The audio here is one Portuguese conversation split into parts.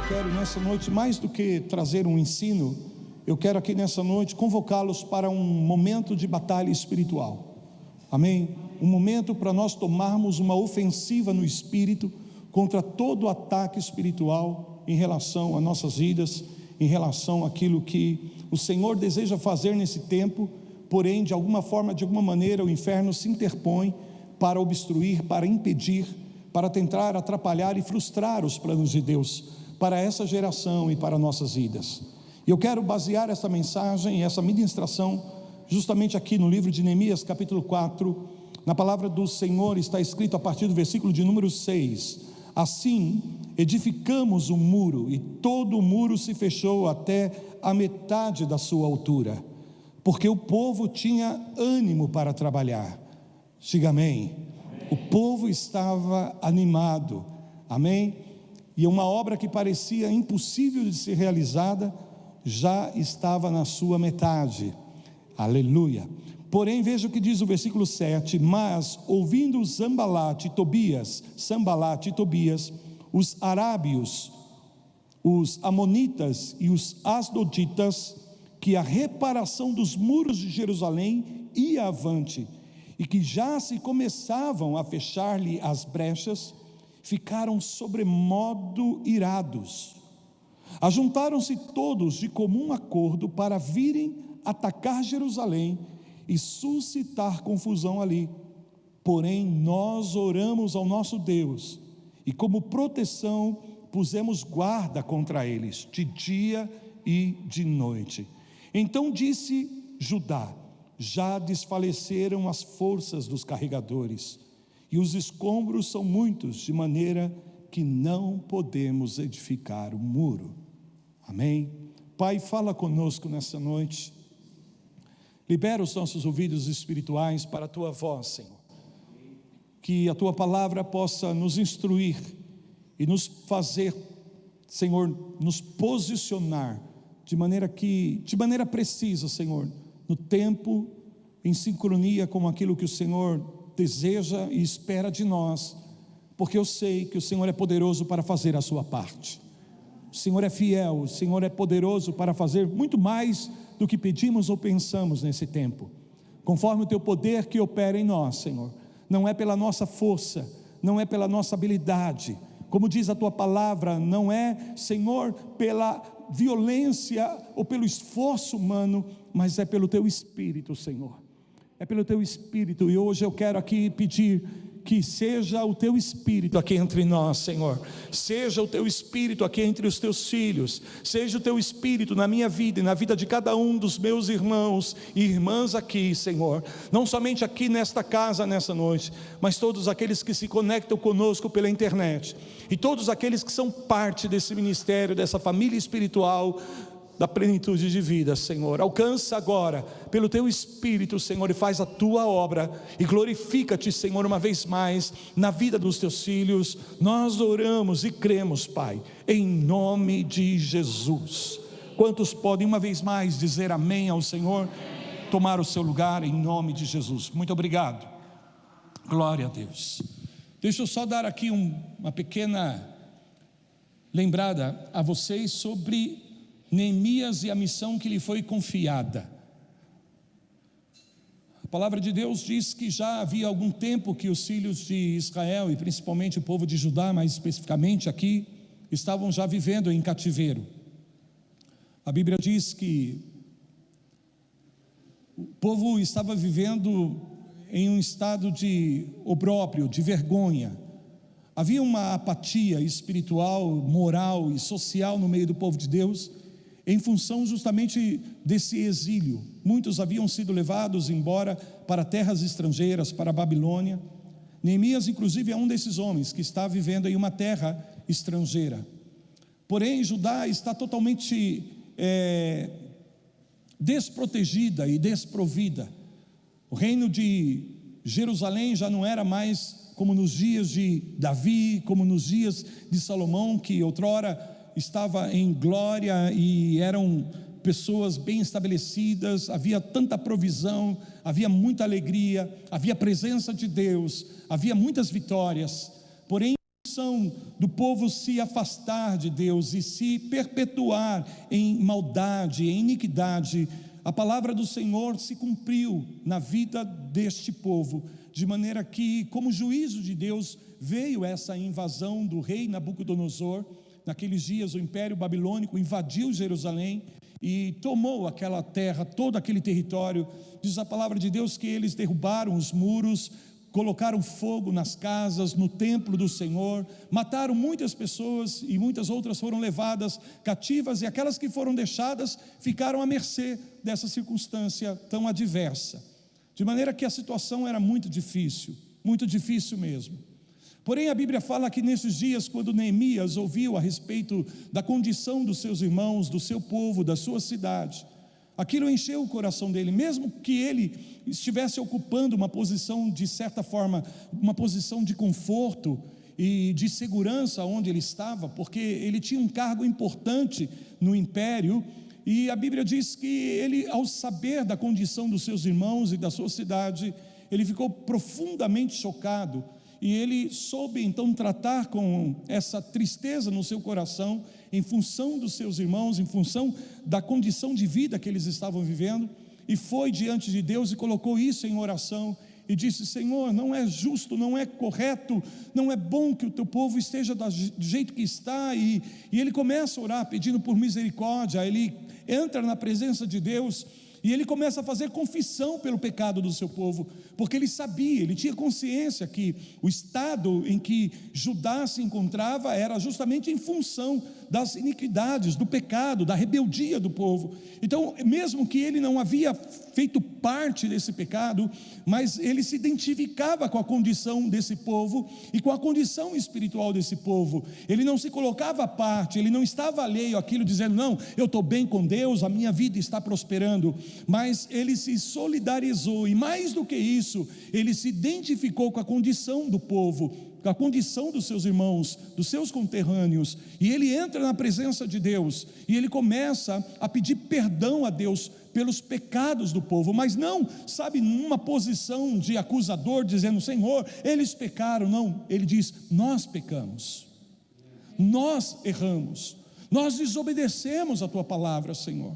eu quero nessa noite, mais do que trazer um ensino, eu quero aqui nessa noite convocá-los para um momento de batalha espiritual, amém? Um momento para nós tomarmos uma ofensiva no espírito, contra todo ataque espiritual, em relação a nossas vidas, em relação àquilo que o Senhor deseja fazer nesse tempo, porém de alguma forma, de alguma maneira, o inferno se interpõe para obstruir, para impedir, para tentar atrapalhar e frustrar os planos de Deus para essa geração e para nossas vidas. E eu quero basear essa mensagem, essa ministração, justamente aqui no livro de Neemias, capítulo 4, na palavra do Senhor está escrito a partir do versículo de número 6, assim edificamos um muro, e todo o muro se fechou até a metade da sua altura, porque o povo tinha ânimo para trabalhar. Diga amém. O povo estava animado, amém? E uma obra que parecia impossível de ser realizada, já estava na sua metade, aleluia. Porém, veja o que diz o versículo 7, mas ouvindo Sanbalate e Tobias, os arábios, os amonitas e os asdoditas, que a reparação dos muros de Jerusalém ia avante, e que já se começavam a fechar-lhe as brechas, ficaram sobremodo irados. Ajuntaram-se todos de comum acordo para virem atacar Jerusalém e suscitar confusão ali. Porém nós oramos ao nosso Deus, e como proteção pusemos guarda contra eles, de dia e de noite. Então disse Judá: já desfaleceram as forças dos carregadores, e os escombros são muitos, de maneira que não podemos edificar o muro. Amém? Pai, fala conosco nessa noite, libera os nossos ouvidos espirituais para a Tua voz, Senhor, que a Tua palavra possa nos instruir e nos fazer, Senhor, nos posicionar de maneira precisa, Senhor, no tempo, em sincronia com aquilo que o Senhor deseja e espera de nós, porque eu sei que o Senhor é poderoso para fazer a sua parte. O Senhor é fiel, o Senhor é poderoso para fazer muito mais do que pedimos ou pensamos nesse tempo, conforme o Teu poder que opera em nós, Senhor. Não é pela nossa força, não é pela nossa habilidade, como diz a Tua palavra, não é, Senhor, pela violência ou pelo esforço humano, mas é pelo Teu Espírito, Senhor, é pelo Teu Espírito. E hoje eu quero aqui pedir que seja o Teu Espírito aqui entre nós, Senhor, seja o Teu Espírito aqui entre os Teus filhos, seja o Teu Espírito na minha vida e na vida de cada um dos meus irmãos e irmãs aqui, Senhor, não somente aqui nesta casa, nessa noite, mas todos aqueles que se conectam conosco pela internet, e todos aqueles que são parte desse ministério, dessa família espiritual, da plenitude de vida, Senhor. Alcança agora pelo Teu Espírito, Senhor, e faz a Tua obra, e glorifica-te, Senhor, uma vez mais na vida dos Teus filhos. Nós oramos e cremos, Pai, em nome de Jesus. Quantos podem uma vez mais dizer amém ao Senhor? Tomar o seu lugar em nome de Jesus. Muito obrigado, glória a Deus. Deixa eu só dar aqui uma pequena lembrada a vocês sobre Neemias e a missão que lhe foi confiada. A palavra de Deus diz que já havia algum tempo que os filhos de Israel, e principalmente o povo de Judá, mais especificamente aqui, estavam já vivendo em cativeiro. A Bíblia diz que o povo estava vivendo em um estado de opróbrio, de vergonha. Havia uma apatia espiritual, moral e social no meio do povo de Deus, em função justamente desse exílio. Muitos haviam sido levados embora para terras estrangeiras, para a Babilônia. Neemias inclusive é um desses homens que está vivendo em uma terra estrangeira. Porém Judá está totalmente desprotegida e desprovida. O reino de Jerusalém já não era mais como nos dias de Davi, como nos dias de Salomão, que outrora estava em glória e eram pessoas bem estabelecidas, havia tanta provisão, havia muita alegria, havia presença de Deus, havia muitas vitórias. Porém, condição do povo se afastar de Deus e se perpetuar em maldade, em iniquidade, a palavra do Senhor se cumpriu na vida deste povo, de maneira que, como juízo de Deus, veio essa invasão do rei Nabucodonosor. Naqueles dias o Império Babilônico invadiu Jerusalém e tomou aquela terra, todo aquele território. Diz a palavra de Deus que eles derrubaram os muros, colocaram fogo nas casas, no templo do Senhor, mataram muitas pessoas e muitas outras foram levadas cativas, e aquelas que foram deixadas ficaram à mercê dessa circunstância tão adversa, de maneira que a situação era muito difícil mesmo. Porém a Bíblia fala que nesses dias, quando Neemias ouviu a respeito da condição dos seus irmãos, do seu povo, da sua cidade, aquilo encheu o coração dele, mesmo que ele estivesse ocupando uma posição, de certa forma, uma posição de conforto e de segurança onde ele estava, porque ele tinha um cargo importante no império, e a Bíblia diz que ele, ao saber da condição dos seus irmãos e da sua cidade, ele ficou profundamente chocado, e ele soube então tratar com essa tristeza no seu coração, em função dos seus irmãos, em função da condição de vida que eles estavam vivendo, e foi diante de Deus e colocou isso em oração, e disse: Senhor, não é justo, não é correto, não é bom que o teu povo esteja do jeito que está, e ele começa a orar pedindo por misericórdia. Ele entra na presença de Deus e ele começa a fazer confissão pelo pecado do seu povo, porque ele sabia, ele tinha consciência que o estado em que Judá se encontrava era justamente em função das iniquidades, do pecado, da rebeldia do povo. Então, mesmo que ele não havia feito parte desse pecado, mas ele se identificava com a condição desse povo e com a condição espiritual desse povo. Ele não se colocava à parte, ele não estava alheio àquilo, dizendo: não, eu estou bem com Deus, a minha vida está prosperando. Mas ele se solidarizou, e mais do que isso, ele se identificou com a condição do povo, com a condição dos seus irmãos, dos seus conterrâneos, e ele entra na presença de Deus, e ele começa a pedir perdão a Deus pelos pecados do povo, mas não, sabe, numa posição de acusador, dizendo: Senhor, eles pecaram. Não, ele diz: nós pecamos, nós erramos, nós desobedecemos a tua palavra, Senhor.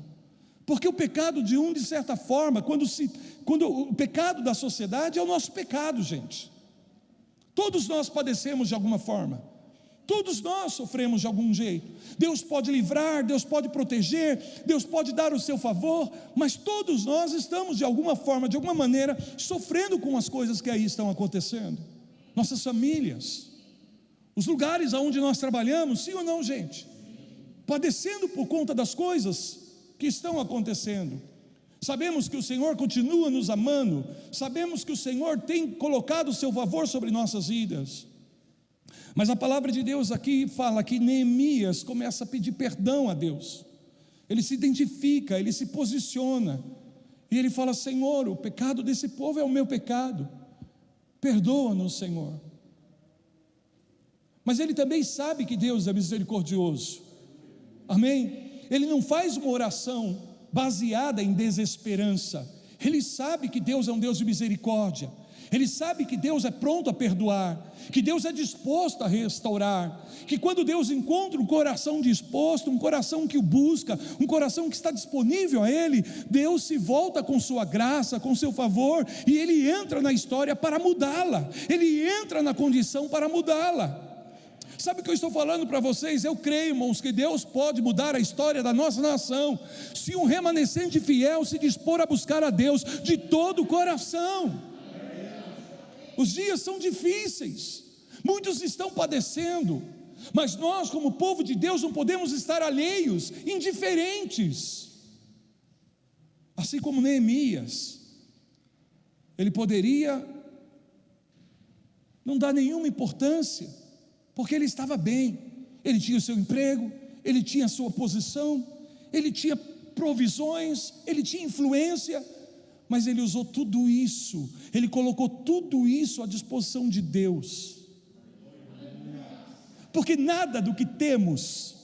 Porque o pecado de um, de certa forma, quando o pecado da sociedade é o nosso pecado, gente. Todos nós padecemos de alguma forma, todos nós sofremos de algum jeito. Deus pode livrar, Deus pode proteger, Deus pode dar o seu favor, mas todos nós estamos de alguma forma, de alguma maneira, sofrendo com as coisas que aí estão acontecendo. Nossas famílias, os lugares onde nós trabalhamos, sim ou não, gente? Padecendo por conta das coisas que estão acontecendo. Sabemos que o Senhor continua nos amando, sabemos que o Senhor tem colocado o seu favor sobre nossas vidas, mas a palavra de Deus aqui fala que Neemias começa a pedir perdão a Deus. Ele se identifica, ele se posiciona, e ele fala: Senhor, o pecado desse povo é o meu pecado, perdoa-nos, Senhor. Mas ele também sabe que Deus é misericordioso, amém? Ele não faz uma oração baseada em desesperança. Ele sabe que Deus é um Deus de misericórdia, ele sabe que Deus é pronto a perdoar, que Deus é disposto a restaurar, que quando Deus encontra um coração disposto, um coração que o busca, um coração que está disponível a Ele, Deus se volta com sua graça, com seu favor, e Ele entra na história para mudá-la, Ele entra na condição para mudá-la. Sabe o que eu estou falando para vocês? Eu creio, irmãos, que Deus pode mudar a história da nossa nação, se um remanescente fiel se dispor a buscar a Deus de todo o coração. Os dias são difíceis, muitos estão padecendo, mas nós, como povo de Deus, não podemos estar alheios, indiferentes. Assim como Neemias, ele poderia não dar nenhuma importância, porque ele estava bem, ele tinha o seu emprego, ele tinha a sua posição, ele tinha provisões, ele tinha influência, mas ele usou tudo isso, ele colocou tudo isso à disposição de Deus, porque nada do que temos,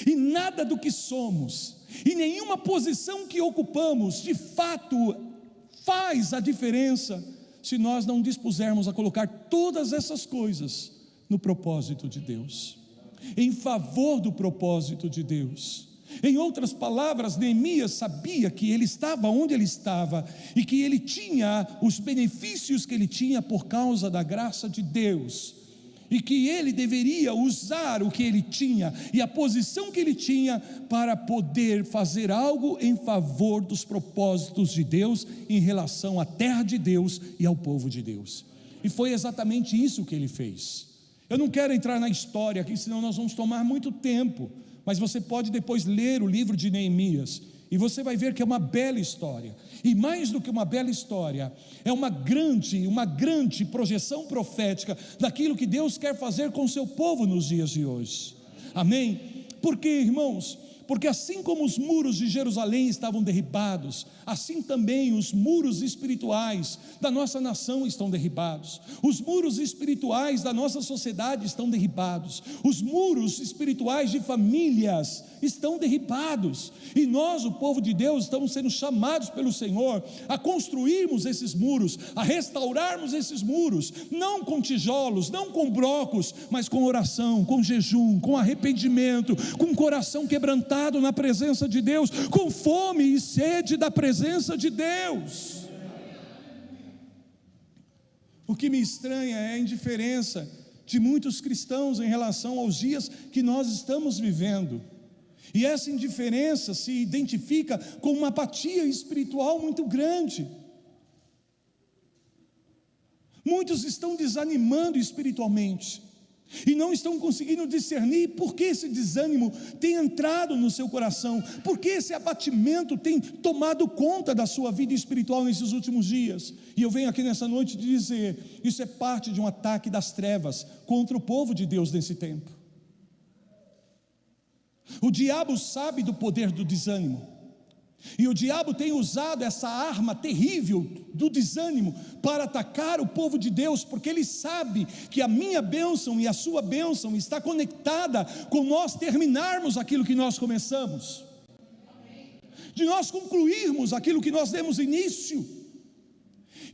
e nada do que somos, e nenhuma posição que ocupamos, de fato, faz a diferença, se nós não dispusermos a colocar todas essas coisas no propósito de Deus, em favor do propósito de Deus. Em outras palavras, Neemias sabia que ele estava onde ele estava e que ele tinha os benefícios que ele tinha por causa da graça de Deus, e que ele deveria usar o que ele tinha e a posição que ele tinha para poder fazer algo em favor dos propósitos de Deus em relação à terra de Deus e ao povo de Deus. E foi exatamente isso que ele fez. Eu não quero entrar na história aqui, senão nós vamos tomar muito tempo, mas você pode depois ler o livro de Neemias, e você vai ver que é uma bela história, e mais do que uma bela história, é uma grande projeção profética daquilo que Deus quer fazer com o seu povo nos dias de hoje. Amém? Porque, irmãos, porque assim como os muros de Jerusalém estavam derribados, assim também os muros espirituais da nossa nação estão derribados, os muros espirituais da nossa sociedade estão derribados, os muros espirituais de famílias estão derribados, e nós, o povo de Deus, estamos sendo chamados pelo Senhor a construirmos esses muros, a restaurarmos esses muros, não com tijolos, não com blocos, mas com oração, com jejum, com arrependimento, com coração quebrantado na presença de Deus, com fome e sede da presença de Deus. O que me estranha é a indiferença de muitos cristãos em relação aos dias que nós estamos vivendo, e essa indiferença se identifica com uma apatia espiritual muito grande. Muitos estão desanimando espiritualmente e não estão conseguindo discernir por que esse desânimo tem entrado no seu coração, por que esse abatimento tem tomado conta da sua vida espiritual nesses últimos dias. E eu venho aqui nessa noite dizer, isso é parte de um ataque das trevas contra o povo de Deus nesse tempo. O diabo sabe do poder do desânimo, e o diabo tem usado essa arma terrível do desânimo para atacar o povo de Deus, porque ele sabe que a minha bênção e a sua bênção está conectada com nós terminarmos aquilo que nós começamos, de nós concluirmos aquilo que nós demos início.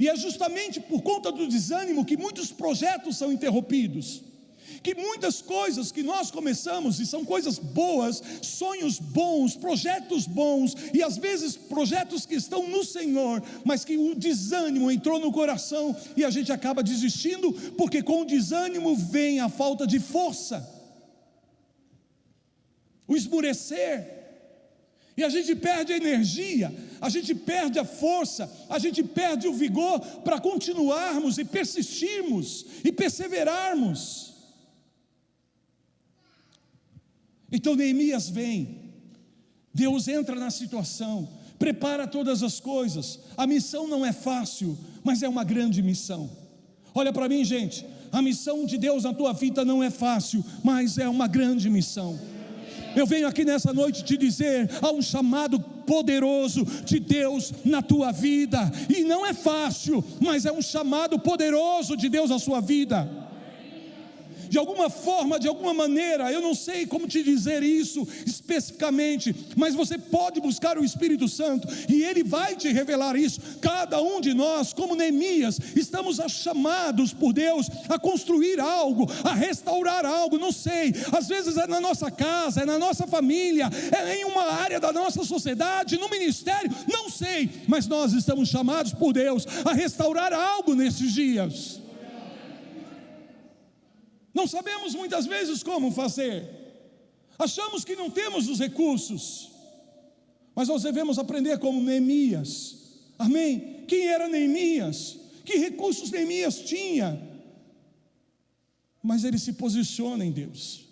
E é justamente por conta do desânimo que muitos projetos são interrompidos, que muitas coisas que nós começamos, e são coisas boas, sonhos bons, projetos bons, e às vezes projetos que estão no Senhor, mas que o desânimo entrou no coração, e a gente acaba desistindo, porque com o desânimo vem a falta de força, o esmurecer, e a gente perde a energia, a gente perde a força, a gente perde o vigor para continuarmos e persistirmos e perseverarmos. Então Neemias vem, Deus entra na situação, prepara todas as coisas. A missão não é fácil, mas é uma grande missão. Olha para mim, gente, a missão de Deus na tua vida não é fácil, mas é uma grande missão. Eu venho aqui nessa noite te dizer, há um chamado poderoso de Deus na tua vida, e não é fácil, mas é um chamado poderoso de Deus na sua vida. De alguma forma, de alguma maneira, eu não sei como te dizer isso especificamente, mas você pode buscar o Espírito Santo e Ele vai te revelar isso. Cada um de nós, como Neemias, estamos chamados por Deus a construir algo, a restaurar algo, não sei, às vezes é na nossa casa, é na nossa família, é em uma área da nossa sociedade, no ministério, não sei, mas nós estamos chamados por Deus a restaurar algo nesses dias. Não sabemos muitas vezes como fazer, achamos que não temos os recursos, mas nós devemos aprender como Neemias. Amém? Quem era Neemias? Que recursos Neemias tinha? Mas ele se posiciona em Deus,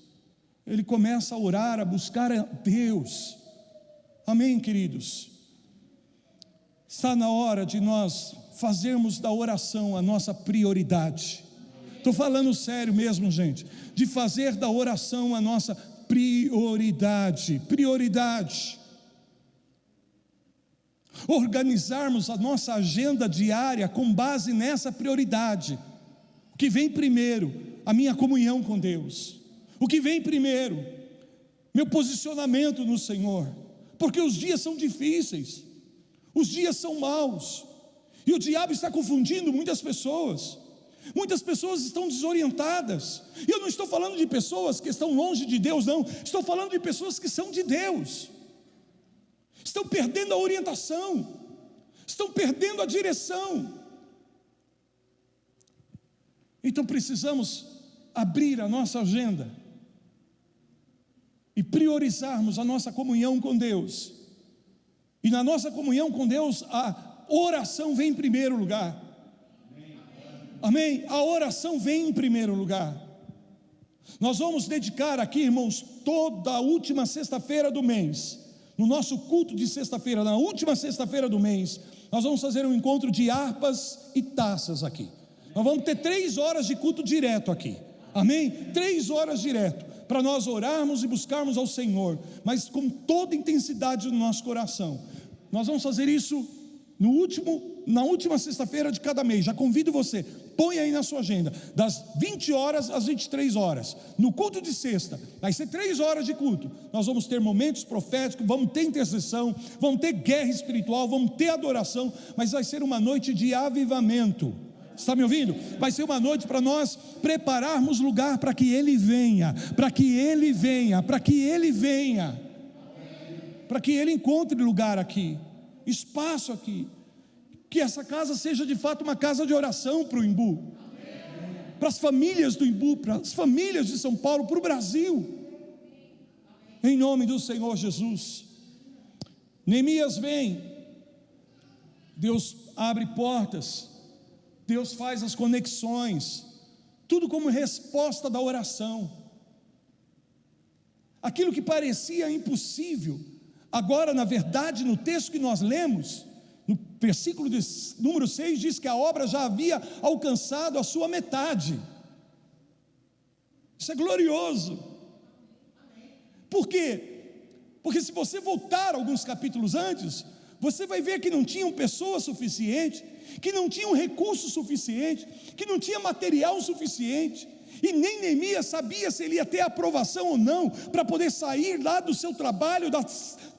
ele começa a orar, a buscar a Deus. Amém, queridos? Está na hora de nós fazermos da oração a nossa prioridade. Estou falando sério mesmo, gente, de fazer da oração a nossa prioridade. Organizarmos a nossa agenda diária com base nessa prioridade. O que vem primeiro? A minha comunhão com Deus. O que vem primeiro? Meu posicionamento no Senhor. Porque os dias são difíceis, os dias são maus, e o diabo está confundindo muitas pessoas. Muitas pessoas estão desorientadas, e eu não estou falando de pessoas que estão longe de Deus, não, estou falando de pessoas que são de Deus, estão perdendo a orientação, estão perdendo a direção. Então precisamos abrir a nossa agenda e priorizarmos a nossa comunhão com Deus, e na nossa comunhão com Deus, a oração vem em primeiro lugar. Amém? A oração vem em primeiro lugar. Nós vamos dedicar aqui, irmãos, toda a última sexta-feira do mês, no nosso culto de sexta-feira, na última sexta-feira do mês, nós vamos fazer um encontro de harpas e taças aqui. Nós vamos ter 3 horas de culto direto aqui, amém? 3 horas direto, para nós orarmos e buscarmos ao Senhor, mas com toda intensidade no nosso coração. Nós vamos fazer isso na última sexta-feira de cada mês. Já convido você, põe aí na sua agenda, das 20 horas às 23 horas, no culto de sexta, vai ser 3 horas de culto. Nós vamos ter momentos proféticos, vamos ter intercessão, vamos ter guerra espiritual, vamos ter adoração, mas vai ser uma noite de avivamento. Está me ouvindo? Vai ser uma noite para nós prepararmos lugar para que Ele venha, para que Ele venha, para que Ele venha, para que Ele encontre lugar aqui, espaço aqui, que essa casa seja de fato uma casa de oração para o Imbu, para as famílias do Imbu, para as famílias de São Paulo, para o Brasil, em nome do Senhor Jesus. Neemias vem, Deus abre portas, Deus faz as conexões, tudo como resposta da oração. Aquilo que parecia impossível, agora na verdade no texto que nós lemos, no versículo número 6 diz que a obra já havia alcançado a sua metade. Isso é glorioso. Por quê? Porque se você voltar alguns capítulos antes, você vai ver que não tinham pessoas suficientes, que não tinham recurso suficiente, que não tinha material suficiente, e nem Neemias sabia se ele ia ter aprovação ou não, para poder sair lá do seu trabalho, da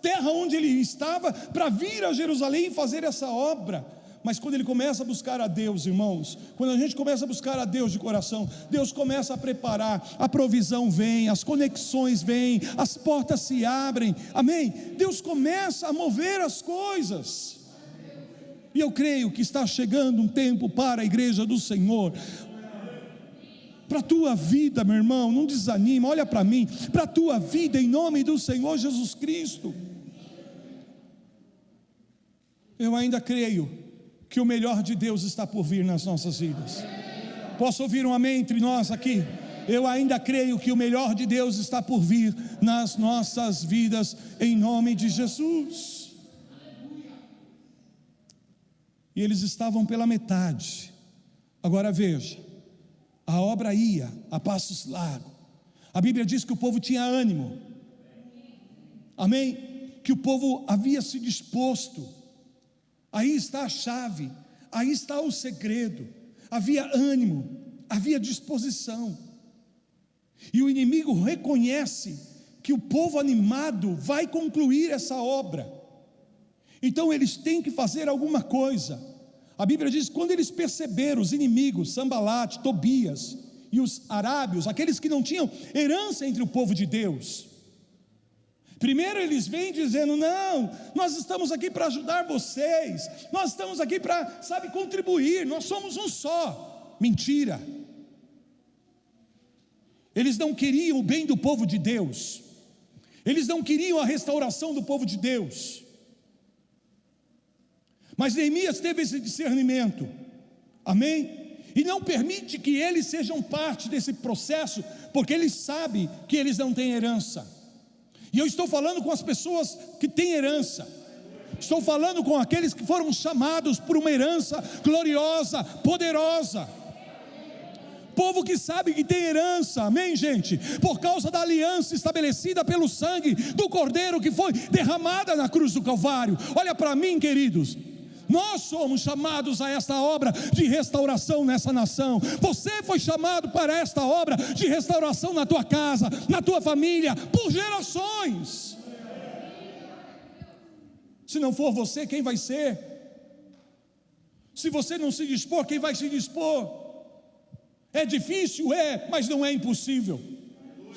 terra onde ele estava, para vir a Jerusalém e fazer essa obra. Mas quando ele começa a buscar a Deus, irmãos, quando a gente começa a buscar a Deus de coração, Deus começa a preparar, a provisão vem, as conexões vêm, as portas se abrem, amém? Deus começa a mover as coisas, e eu creio que está chegando um tempo para a igreja do Senhor, para a tua vida, meu irmão, não desanima, olha para mim, para a tua vida, em nome do Senhor Jesus Cristo. Eu ainda creio que o melhor de Deus está por vir nas nossas vidas. Posso ouvir um amém entre nós aqui? Eu ainda creio que o melhor de Deus está por vir nas nossas vidas, em nome de Jesus. E eles estavam pela metade. Agora veja, a obra ia a passos largos. A Bíblia diz que o povo tinha ânimo, amém? Que o povo havia se disposto. Aí está a chave, aí está o segredo. Havia ânimo, havia disposição, e o inimigo reconhece que o povo animado vai concluir essa obra, então eles têm que fazer alguma coisa. A Bíblia diz que quando eles perceberam os inimigos, Sambalate, Tobias e os arábios, aqueles que não tinham herança entre o povo de Deus, primeiro eles vêm dizendo: não, nós estamos aqui para ajudar vocês, nós estamos aqui para, contribuir, nós somos um só. Mentira. Eles não queriam o bem do povo de Deus, eles não queriam a restauração do povo de Deus. Mas Neemias teve esse discernimento, amém? E não permite que eles sejam parte desse processo, porque ele sabe que eles não têm herança. E eu estou falando com as pessoas que têm herança, estou falando com aqueles que foram chamados por uma herança gloriosa, poderosa. Povo que sabe que tem herança, amém, gente? Por causa da aliança estabelecida pelo sangue do Cordeiro que foi derramada na cruz do Calvário. Olha para mim, queridos, nós somos chamados a esta obra de restauração nessa nação. Você foi chamado para esta obra de restauração na tua casa, na tua família, por gerações. Se não for você, quem vai ser? Se você não se dispor, quem vai se dispor? É difícil, mas não é impossível,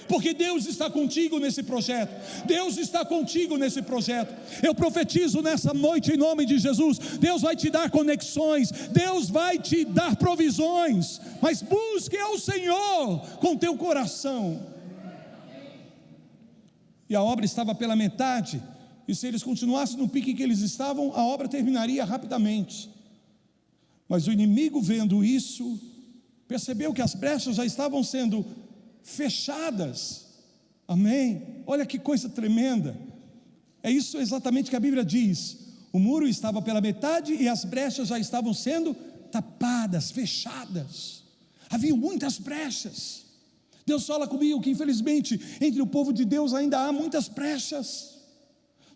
porque Deus está contigo nesse projeto. Deus está contigo nesse projeto. Eu profetizo nessa noite em nome de Jesus, Deus vai te dar conexões, Deus vai te dar provisões, mas busque ao Senhor com teu coração. E a obra estava pela metade, e se eles continuassem no pique que eles estavam, a obra terminaria rapidamente. Mas o inimigo, vendo isso, percebeu que as brechas já estavam sendo fechadas. Amém? Olha que coisa tremenda. É isso exatamente que a Bíblia diz. O muro estava pela metade e as brechas já estavam sendo tapadas, fechadas. Havia muitas brechas. Deus fala comigo que infelizmente entre o povo de Deus ainda há muitas brechas.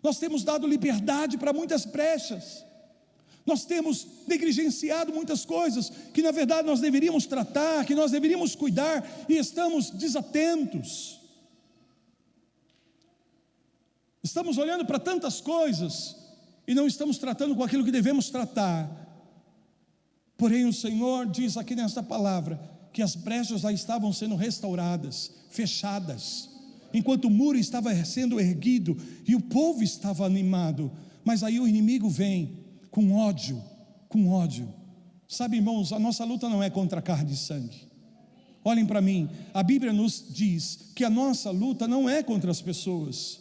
Nós temos dado liberdade para muitas brechas. Nós temos negligenciado muitas coisas que na verdade nós deveríamos tratar, que nós deveríamos cuidar, e estamos desatentos. Estamos olhando para tantas coisas e não estamos tratando com aquilo que devemos tratar. Porém o Senhor diz aqui nesta palavra que as brechas já estavam sendo restauradas, fechadas, enquanto o muro estava sendo erguido e o povo estava animado. Mas aí o inimigo vem com ódio. Sabe, irmãos, a nossa luta não é contra carne e sangue. Olhem para mim, a Bíblia nos diz que a nossa luta não é contra as pessoas.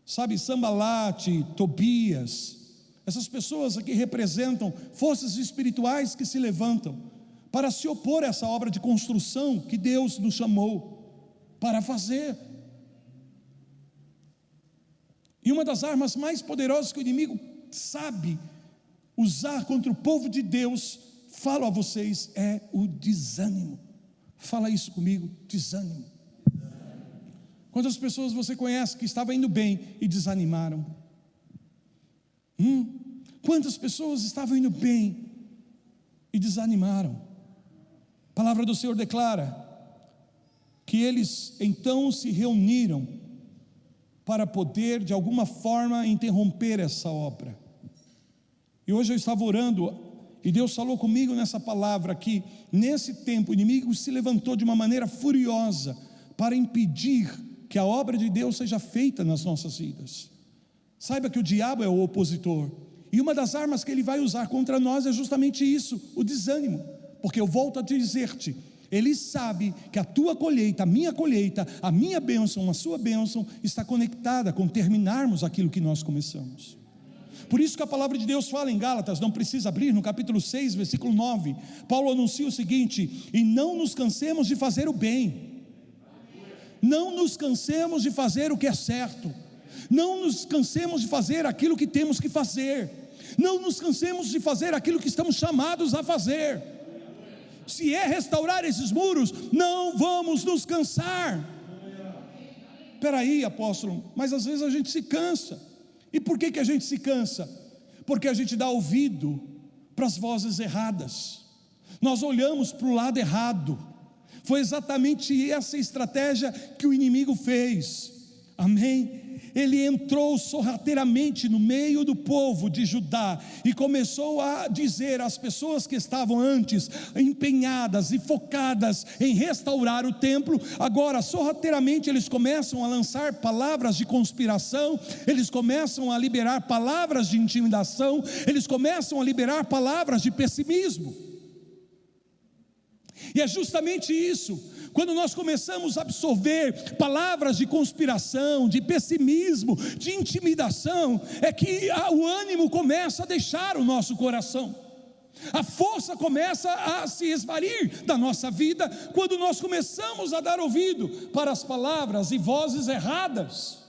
Sabe, Sambalate, Tobias, essas pessoas aqui representam forças espirituais que se levantam para se opor a essa obra de construção que Deus nos chamou para fazer. E uma das armas mais poderosas que o inimigo sabe usar contra o povo de Deus, falo a vocês, é o desânimo. Fala isso comigo, desânimo. Quantas pessoas você conhece que estavam indo bem e desanimaram? Quantas pessoas estavam indo bem e desanimaram? A palavra do Senhor declara que eles então se reuniram para poder de alguma forma interromper essa obra. E hoje eu estava orando e Deus falou comigo nessa palavra que nesse tempo o inimigo se levantou de uma maneira furiosa para impedir que a obra de Deus seja feita nas nossas vidas. Saiba que o diabo é o opositor, e uma das armas que ele vai usar contra nós é justamente isso, o desânimo. Porque eu volto a dizer-te, ele sabe que a tua colheita, a minha bênção, a sua bênção está conectada com terminarmos aquilo que nós começamos. Por isso que a palavra de Deus fala em Gálatas, não precisa abrir, no capítulo 6, versículo 9, Paulo anuncia o seguinte: e não nos cansemos de fazer o bem, não nos cansemos de fazer o que é certo, não nos cansemos de fazer aquilo que temos que fazer, não nos cansemos de fazer aquilo que estamos chamados a fazer. Se é restaurar esses muros, não vamos nos cansar. Espera aí, apóstolo, mas às vezes a gente se cansa. E por que a gente se cansa? Porque a gente dá ouvido para as vozes erradas, nós olhamos para o lado errado. Foi exatamente essa estratégia que o inimigo fez, amém? Ele entrou sorrateiramente no meio do povo de Judá e começou a dizer às pessoas que estavam antes empenhadas e focadas em restaurar o templo, agora sorrateiramente eles começam a lançar palavras de conspiração, eles começam a liberar palavras de intimidação, eles começam a liberar palavras de pessimismo. E é justamente isso. Quando nós começamos a absorver palavras de conspiração, de pessimismo, de intimidação, é que o ânimo começa a deixar o nosso coração, a força começa a se esvair da nossa vida, quando nós começamos a dar ouvido para as palavras e vozes erradas.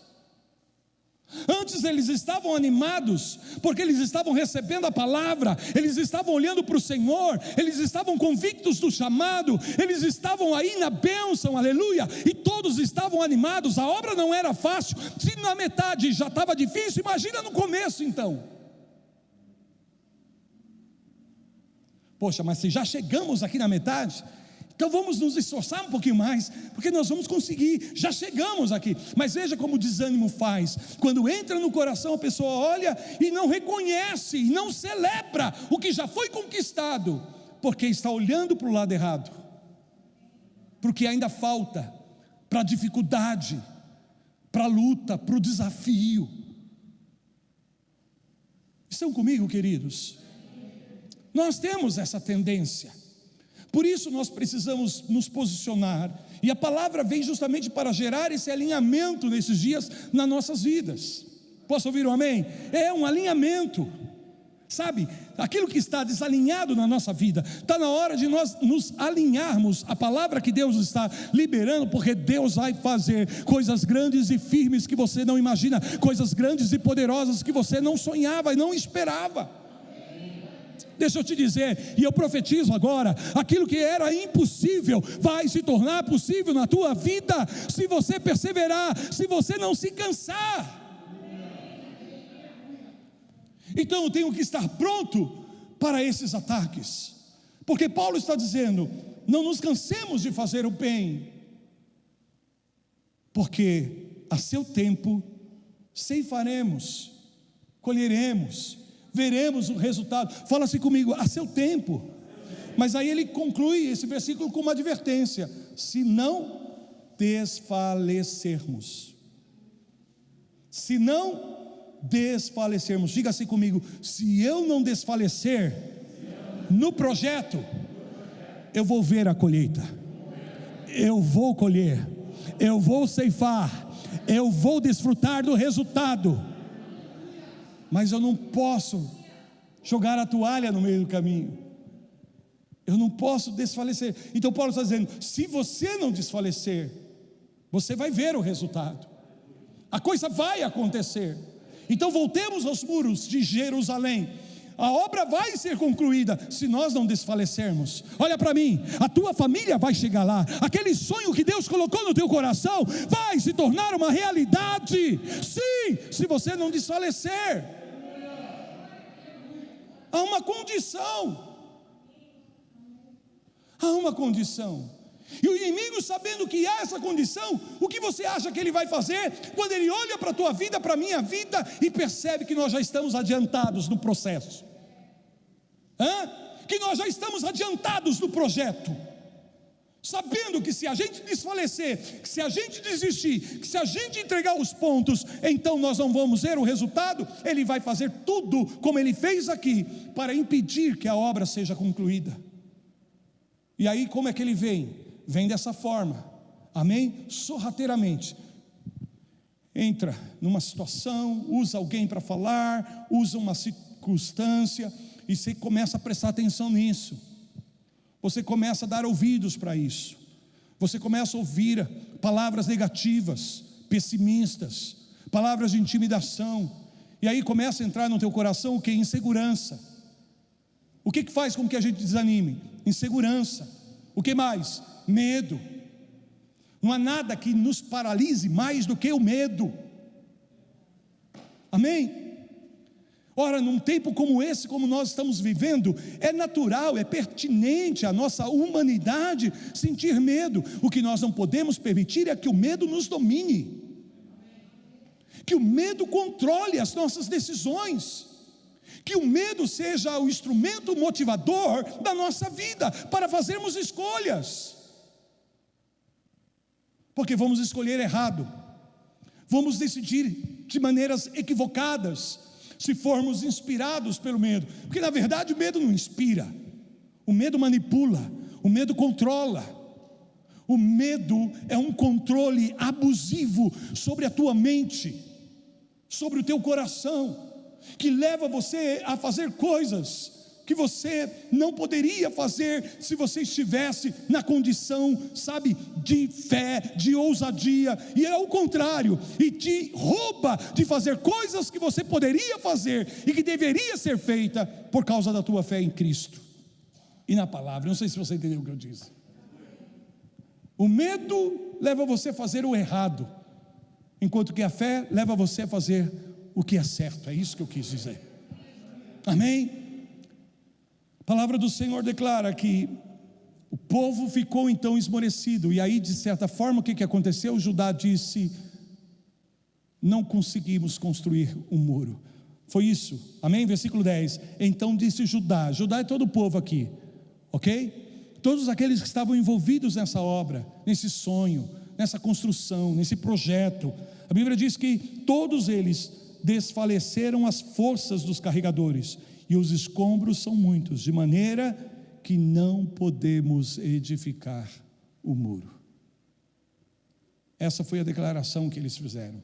Antes eles estavam animados, porque eles estavam recebendo a palavra, eles estavam olhando para o Senhor, eles estavam convictos do chamado, eles estavam aí na bênção, aleluia, e todos estavam animados. A obra não era fácil, se na metade já estava difícil, imagina no começo então. Poxa, mas se já chegamos aqui na metade, então vamos nos esforçar um pouquinho mais, porque nós vamos conseguir, já chegamos aqui. Mas veja como o desânimo faz, quando entra no coração a pessoa olha e não reconhece, e não celebra o que já foi conquistado, porque está olhando para o lado errado, porque ainda falta, para a dificuldade, para a luta, para o desafio. Estão comigo, queridos? Nós temos essa tendência, por isso nós precisamos nos posicionar, e a palavra vem justamente para gerar esse alinhamento nesses dias nas nossas vidas. Posso ouvir um amém? É um alinhamento, sabe, aquilo que está desalinhado na nossa vida, está na hora de nós nos alinharmos à palavra que Deus está liberando, porque Deus vai fazer coisas grandes e firmes que você não imagina, coisas grandes e poderosas que você não sonhava e não esperava. Deixa eu te dizer, e eu profetizo agora, aquilo que era impossível, vai se tornar possível na tua vida, se você perseverar, se você não se cansar. Então eu tenho que estar pronto para esses ataques, porque Paulo está dizendo, não nos cansemos de fazer o bem, porque a seu tempo ceifaremos, colheremos, veremos o resultado. Fala-se comigo, a seu tempo. Mas aí ele conclui esse versículo com uma advertência: se não desfalecermos. Se não desfalecermos, diga assim comigo: se eu não desfalecer no projeto, eu vou ver a colheita, eu vou colher, eu vou ceifar, eu vou desfrutar do resultado. Mas eu não posso jogar a toalha no meio do caminho, eu não posso desfalecer. Então Paulo está dizendo, se você não desfalecer, você vai ver o resultado, a coisa vai acontecer. Então voltemos aos muros de Jerusalém, a obra vai ser concluída se nós não desfalecermos. Olha para mim, a tua família vai chegar lá, aquele sonho que Deus colocou no teu coração vai se tornar uma realidade, sim, se você não desfalecer. Há uma condição, há uma condição, e o inimigo, sabendo que há essa condição, o que você acha que ele vai fazer quando ele olha para a tua vida, para a minha vida, e percebe que nós já estamos adiantados no processo? Que nós já estamos adiantados no projeto, sabendo que se a gente desfalecer, que se a gente desistir, que se a gente entregar os pontos, então nós não vamos ver o resultado. Ele vai fazer tudo como ele fez aqui, para impedir que a obra seja concluída. E aí como é que ele vem? Vem dessa forma, amém? Sorrateiramente, entra numa situação, usa alguém para falar, usa uma circunstância, e você começa a prestar atenção nisso, você começa a dar ouvidos para isso, você começa a ouvir palavras negativas, pessimistas, palavras de intimidação, e aí começa a entrar no teu coração o que? Insegurança. O que faz com que a gente desanime? Insegurança. O que mais? Medo. Não há nada que nos paralise mais do que o medo, amém? Ora, num tempo como esse, como nós estamos vivendo, é natural, é pertinente à nossa humanidade sentir medo. O que nós não podemos permitir é que o medo nos domine, que o medo controle as nossas decisões, que o medo seja o instrumento motivador da nossa vida, para fazermos escolhas, porque vamos escolher errado, vamos decidir de maneiras equivocadas, se formos inspirados pelo medo, porque na verdade o medo não inspira, o medo manipula, o medo controla, o medo é um controle abusivo sobre a tua mente, sobre o teu coração, que leva você a fazer coisas que você não poderia fazer se você estivesse na condição, sabe, de fé, de ousadia, e é o contrário, e te rouba de fazer coisas que você poderia fazer e que deveria ser feita por causa da tua fé em Cristo e na palavra. Não sei se você entendeu o que eu disse. O medo leva você a fazer o errado, enquanto que a fé leva você a fazer o que é certo. É isso que eu quis dizer, amém? A palavra do Senhor declara que o povo ficou então esmorecido, e aí de certa forma o que aconteceu? Judá disse, não conseguimos construir um muro, foi isso, amém? Versículo 10, então disse Judá, Judá é todo o povo aqui, ok? Todos aqueles que estavam envolvidos nessa obra, nesse sonho, nessa construção, nesse projeto. A Bíblia diz que todos eles desfaleceram as forças dos carregadores, e os escombros são muitos, de maneira que não podemos edificar o muro. Essa foi a declaração que eles fizeram.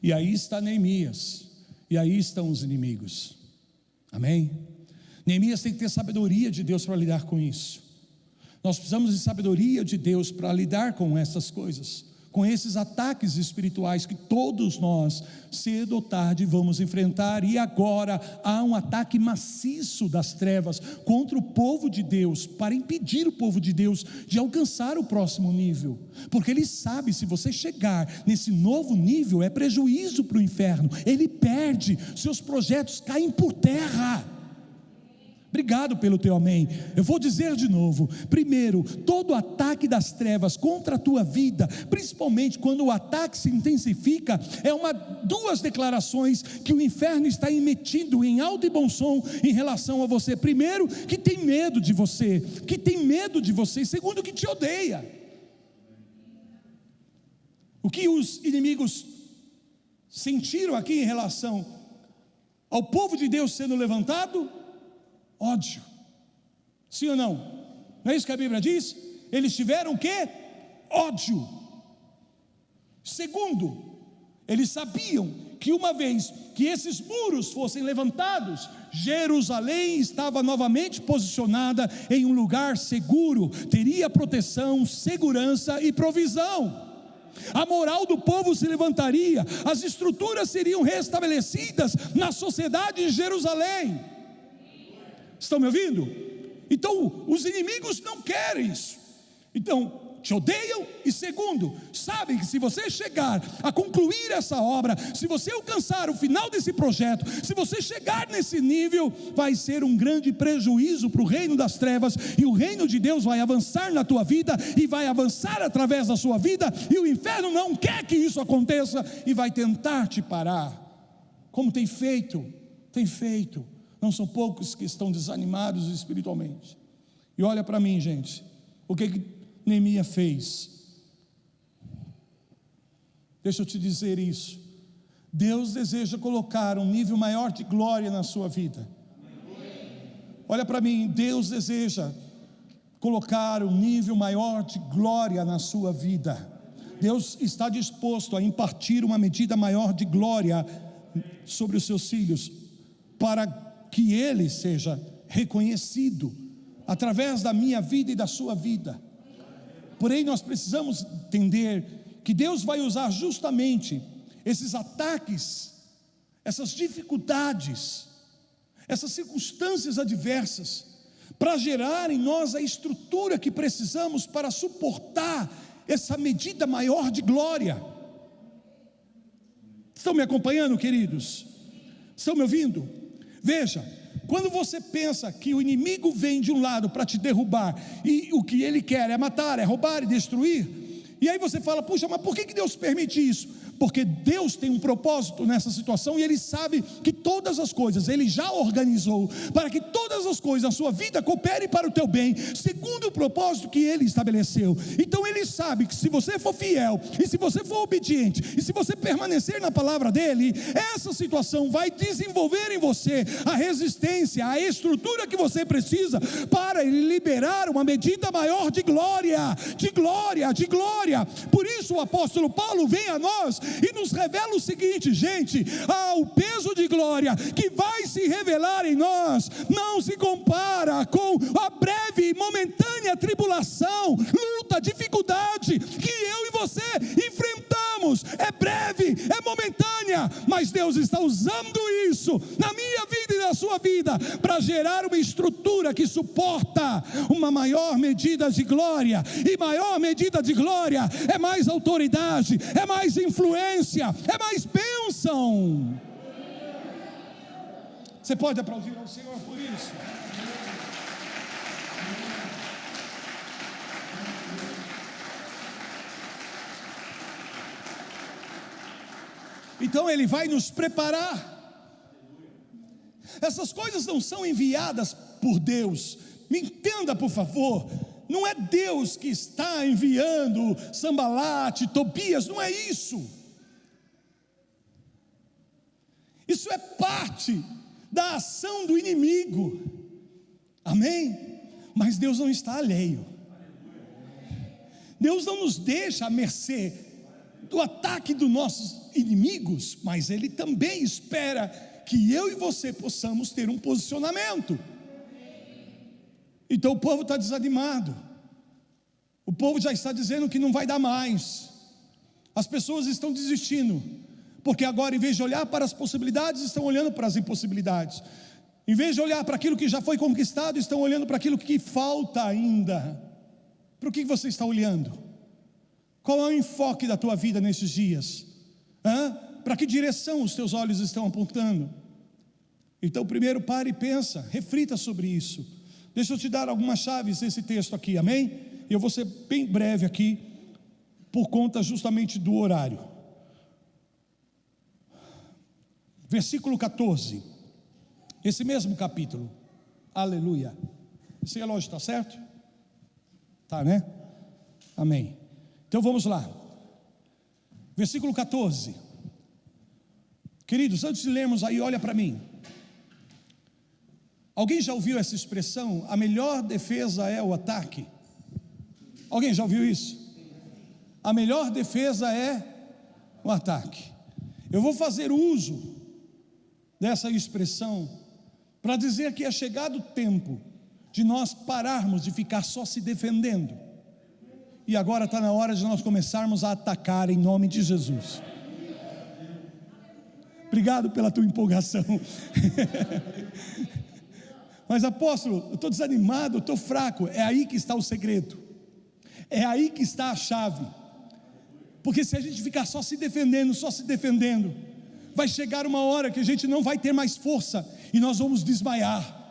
E aí está Neemias, e aí estão os inimigos. Amém? Neemias tem que ter sabedoria de Deus para lidar com isso. Nós precisamos de sabedoria de Deus para lidar com essas coisas, com esses ataques espirituais que todos nós, cedo ou tarde, vamos enfrentar. E agora há um ataque maciço das trevas contra o povo de Deus, para impedir o povo de Deus de alcançar o próximo nível, porque ele sabe, se você chegar nesse novo nível, é prejuízo para o inferno, ele perde, seus projetos caem por terra. Obrigado pelo teu amém. Eu vou dizer de novo: primeiro, todo ataque das trevas contra a tua vida, principalmente quando o ataque se intensifica, duas declarações que o inferno está emitindo em alto e bom som em relação a você. Primeiro, que tem medo de você, e segundo, que te odeia. O que os inimigos sentiram aqui em relação ao povo de Deus sendo levantado? Ódio. Sim ou não? Não é isso que a Bíblia diz? Eles tiveram o quê? Ódio. Segundo, eles sabiam que uma vez que esses muros fossem levantados, Jerusalém estava novamente posicionada em um lugar seguro, teria proteção, segurança e provisão. A moral do povo se levantaria, as estruturas seriam restabelecidas na sociedade de Jerusalém. Estão me ouvindo? Então, os inimigos não querem isso. Então, te odeiam, e segundo, sabem que se você chegar a concluir essa obra, se você alcançar o final desse projeto, se você chegar nesse nível, vai ser um grande prejuízo para o reino das trevas, e o reino de Deus vai avançar na tua vida, e vai avançar através da sua vida, e o inferno não quer que isso aconteça, e vai tentar te parar, como tem feito. Não são poucos que estão desanimados espiritualmente. E olha para mim, gente, o que Neemias fez? Deixa eu te dizer isso. Deus deseja colocar um nível maior de glória na sua vida. Olha para mim, Deus deseja colocar um nível maior de glória na sua vida. Deus está disposto a impartir uma medida maior de glória sobre os seus filhos, para que Ele seja reconhecido através da minha vida e da sua vida. Porém, nós precisamos entender que Deus vai usar justamente esses ataques, essas dificuldades, essas circunstâncias adversas, para gerar em nós a estrutura que precisamos para suportar essa medida maior de glória. Estão me acompanhando, queridos? Estão me ouvindo? Veja, quando você pensa que o inimigo vem de um lado para te derrubar, e o que ele quer é matar, é roubar e destruir, e aí você fala: puxa, mas por que Deus permite isso? Porque Deus tem um propósito nessa situação, e Ele sabe que todas as coisas Ele já organizou, para que todas as coisas na sua vida cooperem para o teu bem, segundo o propósito que Ele estabeleceu. Então Ele sabe que se você for fiel, e se você for obediente, e se você permanecer na palavra dEle, essa situação vai desenvolver em você a resistência, a estrutura que você precisa, para Ele liberar uma medida maior de glória, de glória, de glória. Por isso o apóstolo Paulo vem a nós e nos revela o seguinte: gente, o peso de glória que vai se revelar em nós não se compara com a breve e momentânea tribulação, luta, dificuldade que eu e você enfrentamos. É breve, é momentânea, mas Deus está usando isso na minha vida e na sua vida para gerar uma estrutura que suporta uma maior medida de glória, e maior medida de glória é mais autoridade, é mais influência, é mais bênção. Você pode aplaudir ao Senhor por isso? Então Ele vai nos preparar. Essas coisas não são enviadas por Deus Me entenda, por favor. Não é Deus que está enviando Sambalate, Tobias, não é isso. Isso é parte da ação do inimigo, amém? Mas Deus não está alheio. Deus não nos deixa à mercê do ataque dos nossos inimigos, mas Ele também espera que eu e você possamos ter um posicionamento. Então o povo está desanimado, o povo já está dizendo que não vai dar mais, as pessoas estão desistindo, porque agora, em vez de olhar para as possibilidades, estão olhando para as impossibilidades. Em vez de olhar para aquilo que já foi conquistado, estão olhando para aquilo que falta ainda. Para o que você está olhando? Qual é o enfoque da tua vida nesses dias? Para que direção os teus olhos estão apontando? Então primeiro pare e pensa, reflita sobre isso. Deixa eu te dar algumas chaves desse texto aqui, amém? Eu vou ser bem breve aqui, por conta justamente do horário. Versículo 14, esse mesmo capítulo, aleluia. Esse relógio está certo? Tá, né? Amém. Então vamos lá, versículo 14. Queridos, antes de lermos aí, olha para mim. Alguém já ouviu essa expressão? A melhor defesa é o ataque. Alguém já ouviu isso? A melhor defesa é o ataque. Eu vou fazer uso dessa expressão para dizer que é chegado o tempo de nós pararmos de ficar só se defendendo, e agora está na hora de nós começarmos a atacar em nome de Jesus. Obrigado pela tua empolgação. Mas apóstolo, eu estou desanimado, eu estou fraco. É aí que está o segredo, é aí que está a chave. Porque se a gente ficar só se defendendo, vai chegar uma hora que a gente não vai ter mais força e nós vamos desmaiar.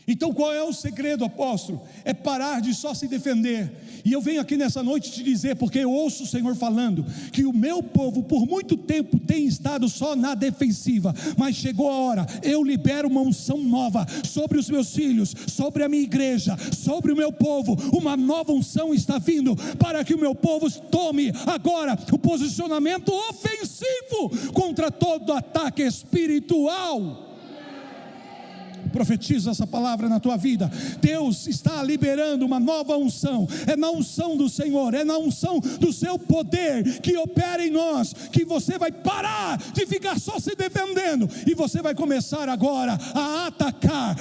Então qual é o segredo, apóstolo? É parar de só se defender. E eu venho aqui nessa noite te dizer, porque eu ouço o Senhor falando que o meu povo por muito tempo tem estado só na defensiva, mas chegou a hora, eu libero uma unção nova sobre os meus filhos, sobre a minha igreja, sobre o meu povo. Uma nova unção está vindo para que o meu povo tome agora o posicionamento ofensivo contra todo ataque espiritual. Profetiza essa palavra na tua vida. Deus está liberando uma nova unção. É na unção do Senhor, é na unção do seu poder que opera em nós, que você vai parar de ficar só se defendendo, e você vai começar agora a atacar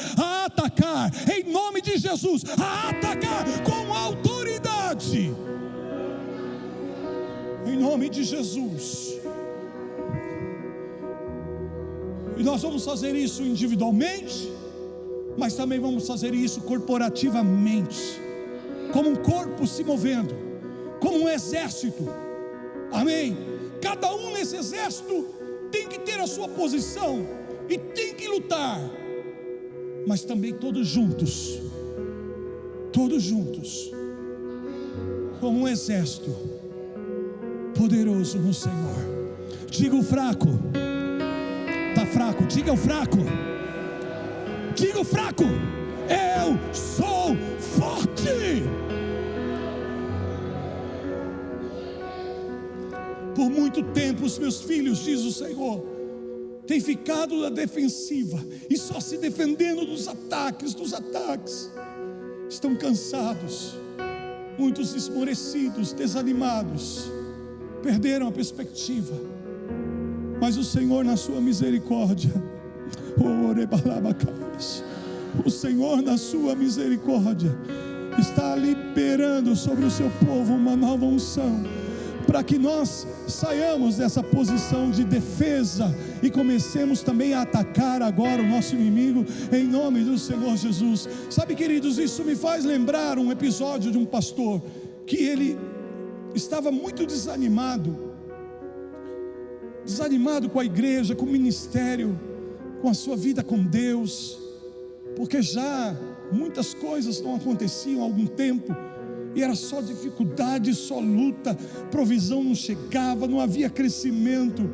em nome de Jesus, a atacar com autoridade em nome de Jesus. E nós vamos fazer isso individualmente, mas também vamos fazer isso corporativamente, como um corpo se movendo, como um exército, amém? Cada um nesse exército tem que ter a sua posição e tem que lutar, mas também todos juntos, como um exército poderoso no Senhor. Diga o fraco, está fraco, diga o fraco, eu sou forte. Por muito tempo os meus filhos, diz o Senhor, têm ficado na defensiva e só se defendendo dos ataques, estão cansados, muitos esmorecidos, desanimados, perderam a perspectiva. Mas o Senhor, na sua misericórdia, o Senhor, na sua misericórdia, está liberando sobre o seu povo uma nova unção, para que nós saiamos dessa posição de defesa e comecemos também a atacar agora o nosso inimigo, em nome do Senhor Jesus. Sabe, queridos, isso me faz lembrar um episódio de um pastor, que ele estava muito desanimado com a igreja, com o ministério, com a sua vida com Deus, porque já muitas coisas não aconteciam há algum tempo, e era só dificuldade, só luta, provisão não chegava, não havia crescimento,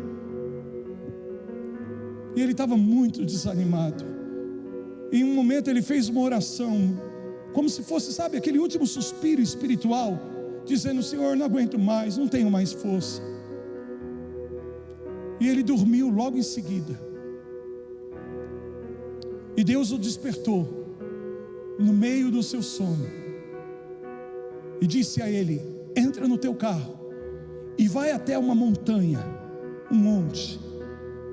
e ele estava muito desanimado. em um momento ele fez uma oração, como se fosse, sabe, aquele último suspiro espiritual, dizendo: Senhor, não aguento mais, não tenho mais força. E ele dormiu logo em seguida. E Deus o despertou no meio do seu sono e disse a ele: entra no teu carro e vai até uma montanha, um monte,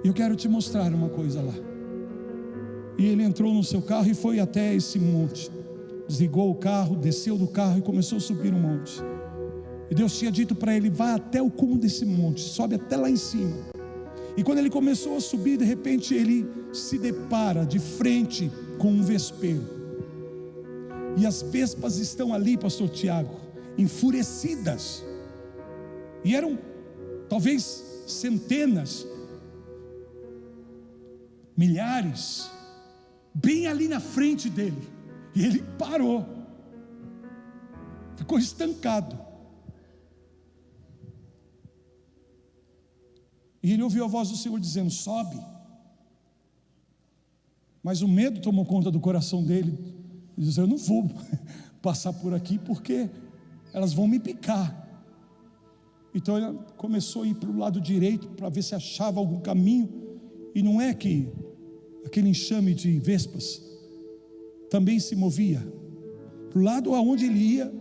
e eu quero te mostrar uma coisa lá. E ele entrou no seu carro e foi até esse monte, desligou o carro, desceu do carro e começou a subir o monte. E Deus tinha dito para ele: vá até o cume desse monte, sobe até lá em cima. E quando ele começou a subir, de repente ele se depara de frente com um vespeiro. E as vespas estão ali, pastor Tiago, enfurecidas. E eram talvez centenas, milhares, bem ali na frente dele. E ele parou, ficou estancado. E ele ouviu a voz do Senhor dizendo: sobe. Mas o medo tomou conta do coração dele. Ele disse: eu não vou passar por aqui, porque elas vão me picar. Então ele começou a ir para o lado direito, para ver se achava algum caminho. E não é que aquele enxame de vespas também se movia para o lado aonde ele ia,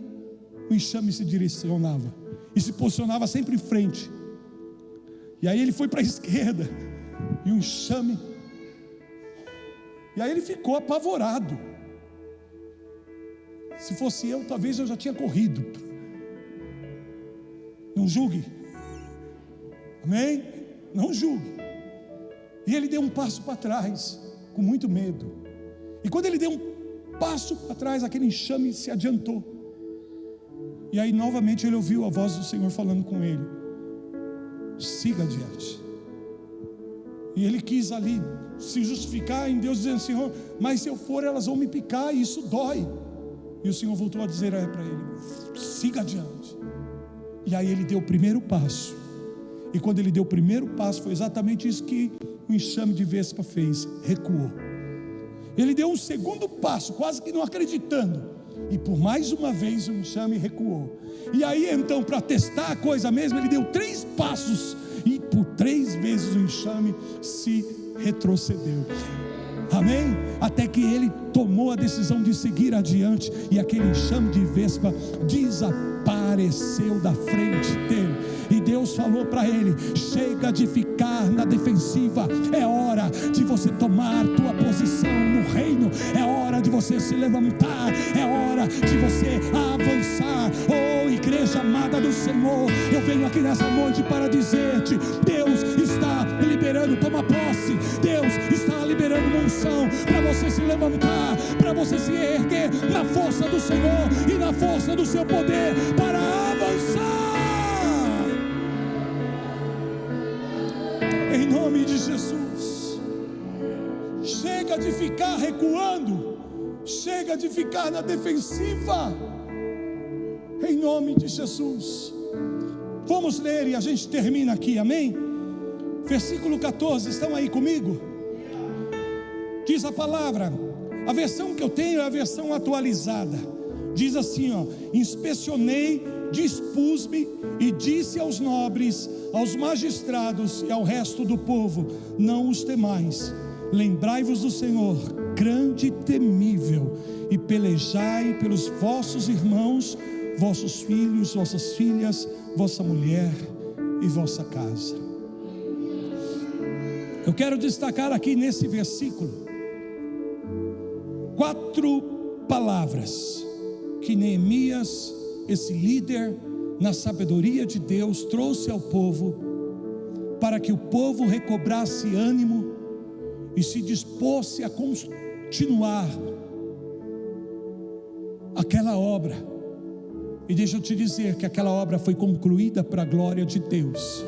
o enxame se direcionava e se posicionava sempre em frente. E aí ele foi para a esquerda, e o enxame, e aí ele ficou apavorado. Se fosse eu, talvez eu já tinha corrido. Não julgue, amém? Não julgue. E ele deu um passo para trás, com muito medo. E quando ele deu um passo para trás, aquele enxame se adiantou. E aí novamente ele ouviu a voz do Senhor falando com ele: siga adiante. E ele quis ali se justificar em Deus, dizendo: Senhor, mas se eu for, elas vão me picar e isso dói. E o Senhor voltou a dizer para ele: siga adiante. E aí ele deu o primeiro passo. E quando ele deu o primeiro passo, foi exatamente isso que o enxame de vespa fez: recuou. Ele deu um segundo passo, quase que não acreditando, e por mais uma vez o enxame recuou. E aí então, para testar a coisa mesmo, ele deu 3 passos, e por 3 vezes o enxame se retrocedeu. Amém? Até que ele tomou a decisão de seguir adiante, e aquele enxame de vespa desapareceu da frente dele. E Deus falou para ele: chega de ficar na defensiva, é hora de você tomar tua posição no reino, é hora de você se levantar, é hora de você avançar. Oh, igreja amada do Senhor, eu venho aqui nessa noite para dizer-te: Deus está liberando, toma posse, Deus está liberando uma unção para você se levantar, para você se erguer na força do Senhor e na força do seu poder, para avançar. Em nome de Jesus. Chega de ficar recuando, chega de ficar na defensiva. Em nome de Jesus. Vamos ler e a gente termina aqui, amém? Versículo 14, estão aí comigo? Diz a palavra, a versão que eu tenho é a versão atualizada. Diz assim, ó: inspecionei, dispus-me e disse aos nobres, aos magistrados e ao resto do povo: não os temais, lembrai-vos do Senhor, grande e temível, e pelejai pelos vossos irmãos, vossos filhos, vossas filhas, vossa mulher e vossa casa. Eu quero destacar aqui nesse versículo 4 palavras que Neemias, esse líder, na sabedoria de Deus, trouxe ao povo, para que o povo recobrasse ânimo e se dispôsse a continuar aquela obra. E deixa eu te dizer que aquela obra foi concluída para a glória de Deus.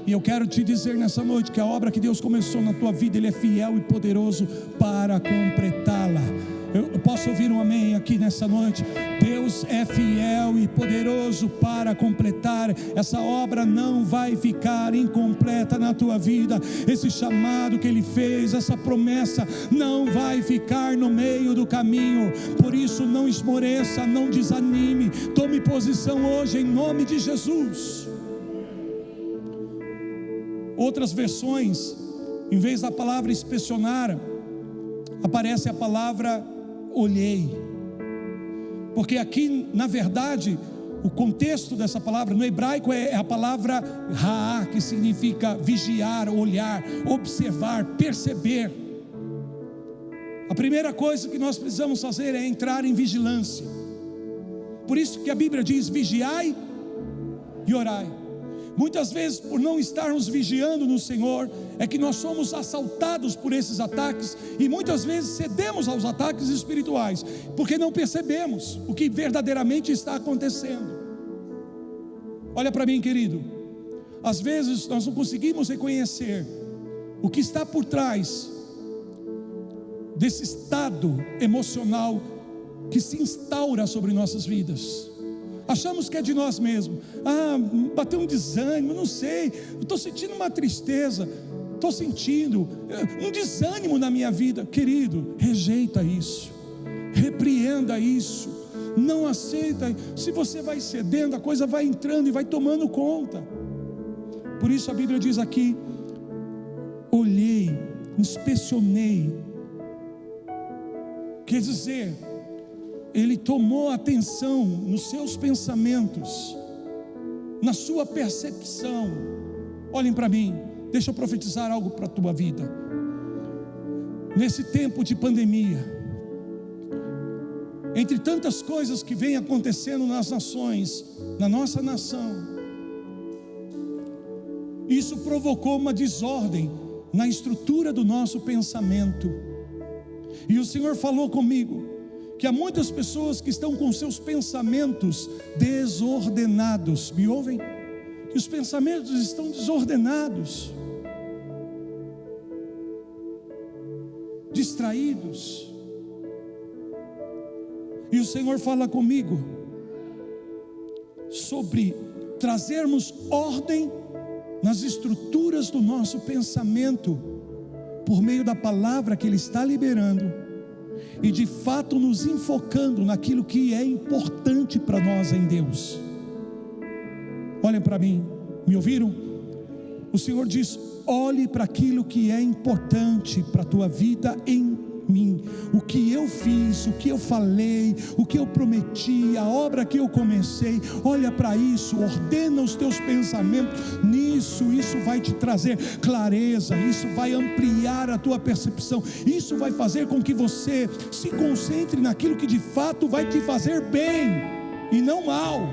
E eu quero te dizer nessa noite que a obra que Deus começou na tua vida, Ele é fiel e poderoso para completá-la. Eu posso ouvir um amém aqui nessa noite? Deus é fiel e poderoso para completar. Essa obra não vai ficar incompleta na tua vida. Esse chamado que Ele fez, essa promessa não vai ficar no meio do caminho. Por isso não esmoreça, não desanime. Tome posição hoje em nome de Jesus. Outras versões, em vez da palavra inspecionar, aparece a palavra olhei. Porque aqui, na verdade, o contexto dessa palavra no hebraico é a palavra ra'á, que significa vigiar, olhar, observar, perceber. A primeira coisa que nós precisamos fazer é entrar em vigilância. Por isso que a Bíblia diz: vigiai e orai. Muitas vezes, por não estarmos vigiando no Senhor, é que nós somos assaltados por esses ataques, e muitas vezes cedemos aos ataques espirituais, porque não percebemos o que verdadeiramente está acontecendo. Olha para mim, querido, às vezes nós não conseguimos reconhecer o que está por trás desse estado emocional que se instaura sobre nossas vidas. Achamos que é de nós mesmos. Bateu um desânimo, não sei, estou sentindo uma tristeza, estou sentindo um desânimo na minha vida. Querido, rejeita isso, repreenda isso, não aceita. Se você vai cedendo, a coisa vai entrando e vai tomando conta. Por isso a Bíblia diz aqui: olhei, inspecionei. Quer dizer, Ele tomou atenção nos seus pensamentos, na sua percepção. Olhem para mim, deixa eu profetizar algo para a tua vida. Nesse tempo de pandemia, entre tantas coisas que vêm acontecendo nas nações, na nossa nação, isso provocou uma desordem na estrutura do nosso pensamento. E o Senhor falou comigo que há muitas pessoas que estão com seus pensamentos desordenados. Me ouvem? Que os pensamentos estão desordenados, distraídos. E o Senhor fala comigo sobre trazermos ordem nas estruturas do nosso pensamento, por meio da palavra que Ele está liberando, e de fato nos enfocando naquilo que é importante para nós em Deus. Olhem para mim, me ouviram? O Senhor diz: olhe para aquilo que é importante para a tua vida em mim. O que eu fiz, o que eu falei, o que eu prometi, a obra que eu comecei. Olha para isso, ordena os teus pensamentos nisso. Isso vai te trazer clareza, isso vai ampliar a tua percepção, isso vai fazer com que você se concentre naquilo que de fato vai te fazer bem e não mal.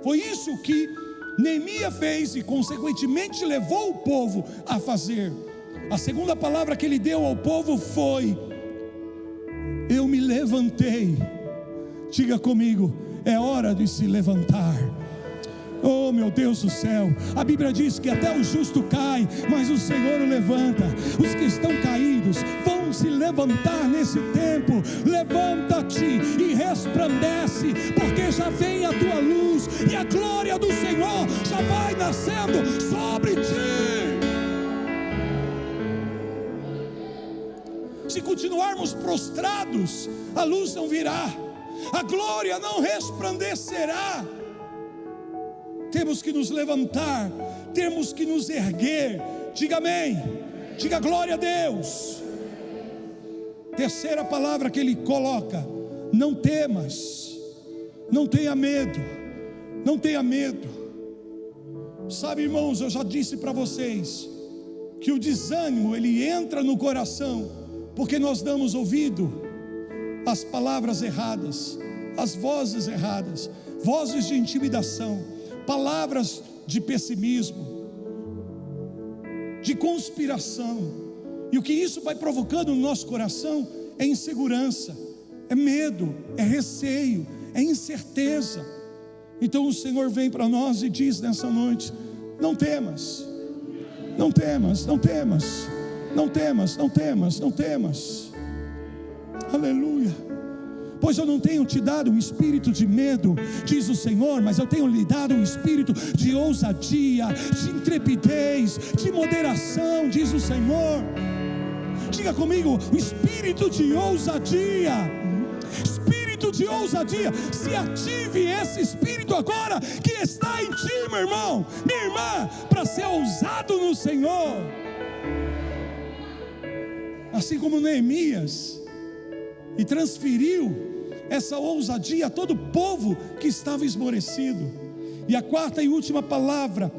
Foi isso que Neemias fez e consequentemente levou o povo a fazer. A segunda palavra que ele deu ao povo foi: eu me levantei. Diga comigo, é hora de se levantar. Oh meu Deus do céu, a Bíblia diz que até o justo cai, mas o Senhor o levanta. Os que estão caídos vão se levantar nesse tempo. Levanta-te e resplandece, porque já vem a tua luz, e a glória do Senhor já vai nascendo sobre ti. Se continuarmos prostrados, a luz não virá, a glória não resplandecerá. Temos que nos levantar, temos que nos erguer. Diga amém, diga glória a Deus. Terceira palavra que ele coloca: não temas, não tenha medo, não tenha medo. Sabe, irmãos, eu já disse para vocês que o desânimo ele entra no coração porque nós damos ouvido às palavras erradas, às vozes erradas, vozes de intimidação, palavras de pessimismo, de conspiração. E o que isso vai provocando no nosso coração é insegurança, é medo, é receio, é incerteza. Então o Senhor vem para nós e diz nessa noite: não temas, não temas, não temas, não temas, não temas, não temas. Aleluia. Pois eu não tenho te dado um espírito de medo, diz o Senhor, mas eu tenho lhe dado um espírito de ousadia, de intrepidez, de moderação, diz o Senhor. Diga comigo, um espírito de ousadia. Espírito de ousadia. Se ative esse espírito agora que está em ti, meu irmão, minha irmã, para ser ousado no Senhor. Assim como Neemias, e transferiu essa ousadia a todo o povo que estava esmorecido. E a quarta e última palavra,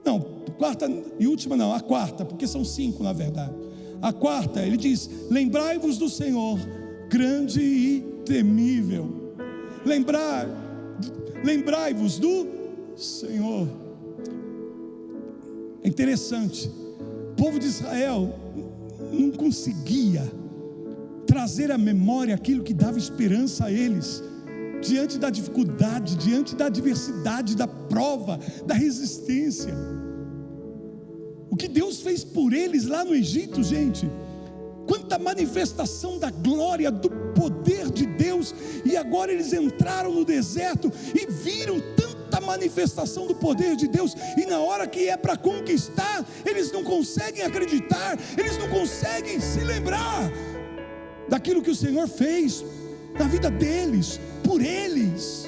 a quarta, porque são 5 na verdade. A quarta, ele diz: lembrai-vos do Senhor, grande e temível. Lembrai-vos do Senhor. É interessante, o povo de Israel não conseguia trazer à memória aquilo que dava esperança a eles, diante da dificuldade, diante da adversidade, da prova, da resistência. O que Deus fez por eles lá no Egito, gente, quanta manifestação da glória, do poder de Deus, e agora eles entraram no deserto e viram tanta manifestação do poder de Deus, e na hora que é para conquistar, eles não conseguem acreditar, eles não conseguem se lembrar daquilo que o Senhor fez na vida deles, por eles.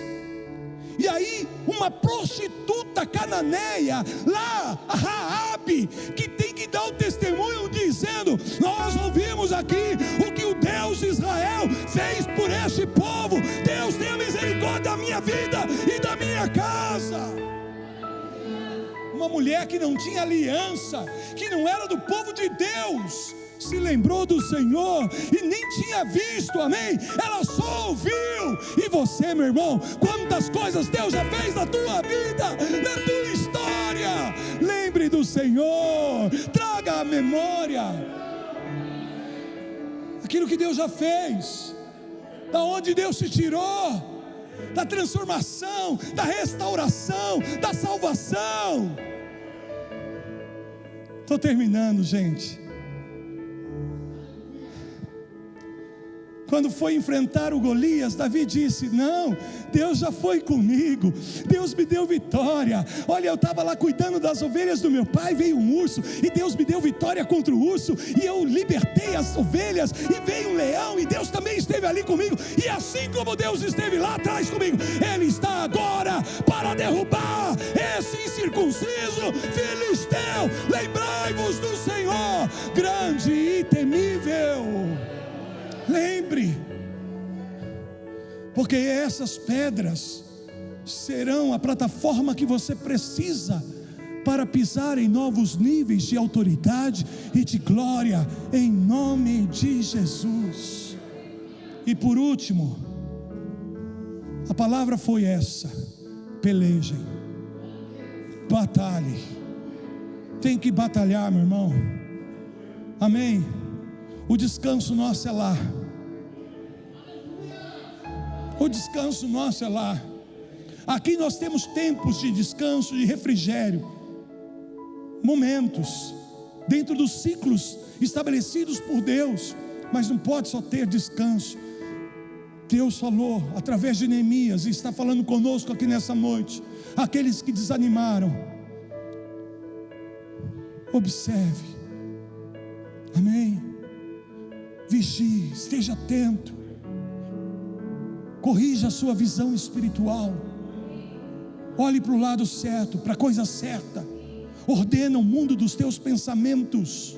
E aí uma prostituta cananeia lá, a Raabe, que tem que dar o testemunho dizendo: nós ouvimos aqui o que o Deus de Israel fez por este povo. Deus tenha misericórdia da minha vida e da minha casa. Uma mulher que não tinha aliança, que não era do povo de Deus, se lembrou do Senhor e nem tinha visto, amém? Ela só ouviu. E você, meu irmão, quantas coisas Deus já fez na tua vida, na tua história. Lembre do Senhor, traga à memória aquilo que Deus já fez, da onde Deus te tirou, da transformação, da restauração, da salvação. Estou terminando, gente. Quando foi enfrentar o Golias, Davi disse: não, Deus já foi comigo, Deus me deu vitória. Olha, eu estava lá cuidando das ovelhas do meu pai, veio um urso, e Deus me deu vitória contra o urso, e eu libertei as ovelhas, e veio um leão, e Deus também esteve ali comigo. E assim como Deus esteve lá atrás comigo, Ele está agora para derrubar esse incircunciso filisteu. Lembrai-vos do Senhor, grande e temível. Lembre, porque essas pedras serão a plataforma que você precisa para pisar em novos níveis de autoridade e de glória, em nome de Jesus. E por último, a palavra foi essa: pelejem, batalhe. Tem que batalhar, meu irmão, amém? O descanso nosso é lá. O descanso nosso é lá. Aqui nós temos tempos de descanso, de refrigério, momentos dentro dos ciclos estabelecidos por Deus, mas não pode só ter descanso. Deus falou através de Neemias e está falando conosco aqui nessa noite. Aqueles que desanimaram, observe, amém? Vigie, esteja atento, corrija a sua visão espiritual, olhe para o lado certo, para a coisa certa, ordena o mundo dos teus pensamentos,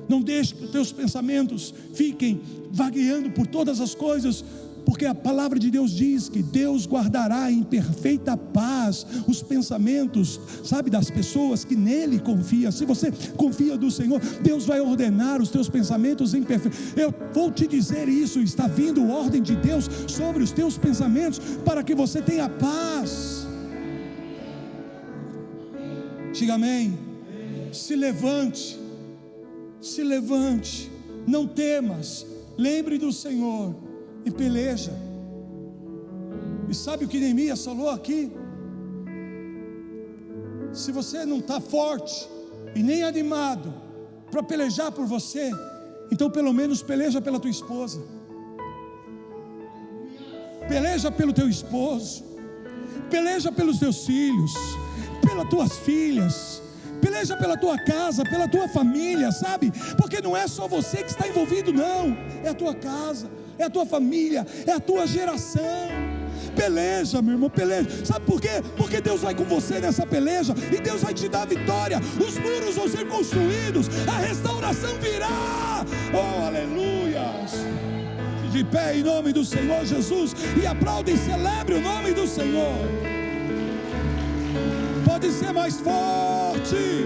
não deixe que os teus pensamentos fiquem vagueando por todas as coisas, porque a palavra de Deus diz que Deus guardará em perfeita paz os pensamentos, sabe, das pessoas que nele confiam. Se você confia no Senhor, Deus vai ordenar os teus pensamentos em perfeito. Eu vou te dizer isso, está vindo ordem de Deus sobre os teus pensamentos, para que você tenha paz. Diga amém. Se levante, não temas, lembre do Senhor e peleja. E sabe o que Neemias falou aqui? Se você não está forte e nem animado para pelejar por você, Então pelo menos peleja pela tua esposa, peleja pelo teu esposo, peleja pelos teus filhos, pelas tuas filhas, peleja pela tua casa, pela tua família, sabe? Porque não é só você que está envolvido, não, é a tua casa, é a tua família, é a tua geração. Peleja, meu irmão, peleja. Sabe por quê? Porque Deus vai com você nessa peleja, e Deus vai te dar vitória. Os muros vão ser construídos, a restauração virá. Oh, aleluia! De pé em nome do Senhor Jesus, e aplaude e celebre o nome do Senhor. Pode ser mais forte.